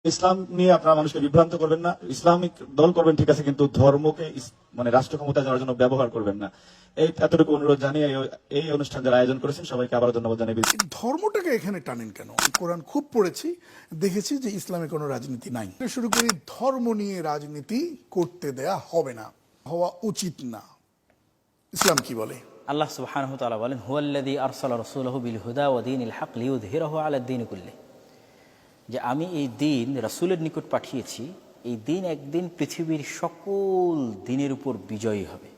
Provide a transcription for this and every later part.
ইসলাম নিয়ে আপনারা মানুষকে বিভ্রান্ত করবেন না। ইসলামিক দল করবেন ঠিক আছে, কিন্তু ধর্মকে মানে রাষ্ট্র ক্ষমতা যাওয়ার জন্য ব্যবহার করবেন না। এই এতটুকু অনুরোধ জানিয়ে এই অনুষ্ঠান যারা আয়োজন করেছেন সবাইকে আবার ধন্যবাদ জানাই। ধর্মটাকে এখানে টানেন কেন? কোরআন খুব পড়েছি, দেখেছি যে ইসলামে কোনো রাজনীতি নাই। শুরু করি, ধর্ম নিয়ে রাজনীতি করতে দেয়া হবে না, হওয়া উচিত না। ইসলাম কি বলে? আল্লাহ সুবহানাহু ওয়া তাআলা বলেন, হুয়াল্লাযী আরসালা রাসূলাহু বিল হুদা ওয়া দীনিল হক লিইয়ুযহিরাহু আলাদ দীনি কুল্লি, যে আমি এই দিন রাসূলের নিকট পাঠিয়েছি, এই দিন একদিন পৃথিবীর সকল দিনের উপর বিজয়ী হবে।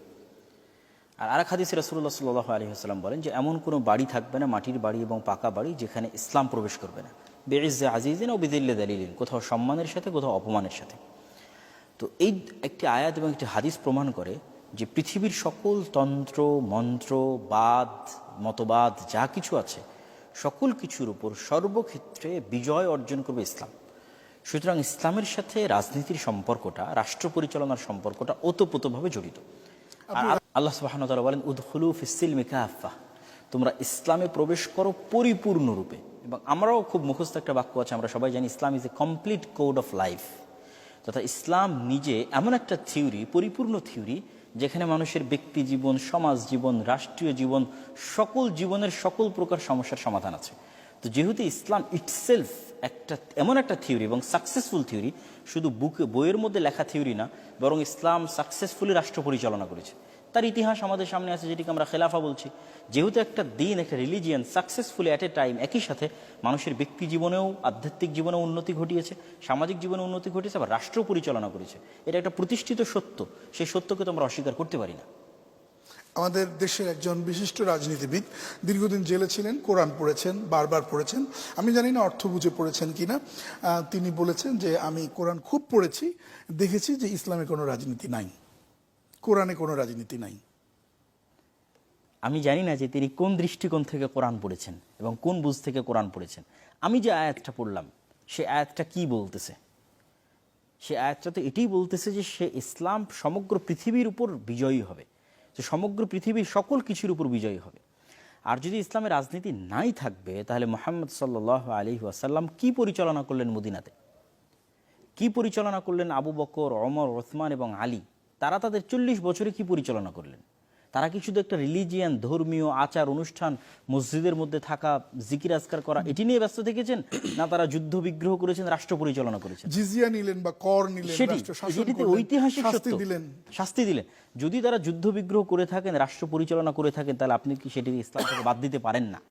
আর আরেক হাদিসে রাসূলুল্লাহ সাল্লাল্লাহু আলাইহি ওয়াসাল্লাম বলেন যে এমন কোনো বাড়ি থাকবে না, মাটির বাড়ি এবং পাকা বাড়ি, যেখানে ইসলাম প্রবেশ করবে না। বিইজ্জি আজিজিন ও বিযিল্লি দালিলিন, কোথাও সম্মানের সাথে, কোথাও অপমানের সাথে। তো এই একটি আয়াত এবং একটি হাদিস প্রমাণ করে যে পৃথিবীর সকল তন্ত্র মন্ত্র বাদ মতবাদ যা কিছু আছে সকল কিছুর উপর সর্বক্ষেত্রে বিজয় অর্জন করবে ইসলাম। সুতরাং ইসলামের সাথে রাজনীতির সম্পর্কটা, রাষ্ট্র পরিচালনার সম্পর্কটা ওতপ্রোতভাবে জড়িত। আর আল্লাহ সুবহানাহু ওয়া তাআলা বলেন, উদখুলু ফিস-সিলমি কাফা, তোমরা ইসলামে প্রবেশ করো পরিপূর্ণরূপে। এবং আমরাও খুব মুখস্থ একটা বাক্য আছে, আমরা সবাই জানি Islam is a complete code of life. তথা ইসলাম নিজে এমন একটা থিওরি, পরিপূর্ণ থিওরি, যেখানে মানুষের ব্যক্তি জীবন, সমাজ জীবন, রাষ্ট্রীয় জীবন, সকল জীবনের সকল প্রকার সমস্যার সমাধান আছে। তো যেহেতু ইসলাম ইটসেলফ একটা এমন একটা থিওরি এবং সাকসেসফুল থিওরি, শুধু বইয়ের মধ্যে লেখা থিওরি না, বরং ইসলাম সাকসেসফুলি রাষ্ট্র পরিচালনা করেছে। তার ইতিহাস আমাদের সামনে আছে, যেটিকে আমরা খেলাফা বলছি। যেহেতু একটা দিন, একটা religion successfully at a time একই সাথে মানুষের ব্যক্তি জীবনেও, আধ্যাত্মিক জীবনেও উন্নতি ঘটিয়েছে, সামাজিক জীবনে উন্নতি ঘটিয়েছে, আবার রাষ্ট্র পরিচালনা করেছে, এটা একটা প্রতিষ্ঠিত সত্য। সেই সত্যকে তো আমরা অস্বীকার করতে পারি না। আমাদের দেশের একজন বিশিষ্ট রাজনীতিবিদ, দীর্ঘদিন জেলে ছিলেন, কোরআন পড়েছেন, বারবার পড়েছেন, আমি জানি না অর্থ বুঝে পড়েছেন কিনা। তিনি বলেছেন যে আমি কোরআন খুব পড়েছি, দেখেছি যে ইসলামে কোনো রাজনীতি নাই, কোরআনে কোনো রাজনীতি নাই। আমি জানি না যে তিনি কোন দৃষ্টিকোণ থেকে কোরআন পড়েছেন এবং কোন বুঝ থেকে কোরআন পড়েছেন। আমি যে আয়াতটা পড়লাম, সে আয়াতটা কি বলতেছে? সে আয়াতটা তো এটাই বলতেছে যে সে ইসলাম সমগ্র পৃথিবীর উপর বিজয়ী হবে, যে সমগ্র পৃথিবীর সকল কিছুর উপর বিজয়ী হবে। আর যদি ইসলামের রাজনীতি নাই থাকবে, তাহলে মুহাম্মদ সাল্লাল্লাহু আলাইহি ওয়াসাল্লাম কি পরিচালনা করলেন মদিনাতে? কি পরিচালনা করলেন আবু বকর, ওমর, ওসমান এবং আলী? তারা তাদের 40 বছরে কি পরিচালনা করলেন? তারা কি শুধু একটা রিলিজিয়ান, ধর্মীয় আচার অনুষ্ঠান, মসজিদের মধ্যে থাকা, জিকির আজকার করা, এটি নিয়ে ব্যস্ত থেকেছেন? না তারা যুদ্ধ বিগ্রহ করেছেন, রাষ্ট্র পরিচালনা করেছেন? জিজিয়া নিলেন বা কর নিলেন, রাষ্ট্র শাসন করলেন, ঐতিহাসিক শাস্তি দিলেন। শাস্তি দিলেন। যদি তারা যুদ্ধ বিগ্রহ করে থাকেন, রাষ্ট্র পরিচালনা করে থাকেন, তাহলে আপনি কি সেটি ইসলাম থেকে বাদ দিতে পারেন না?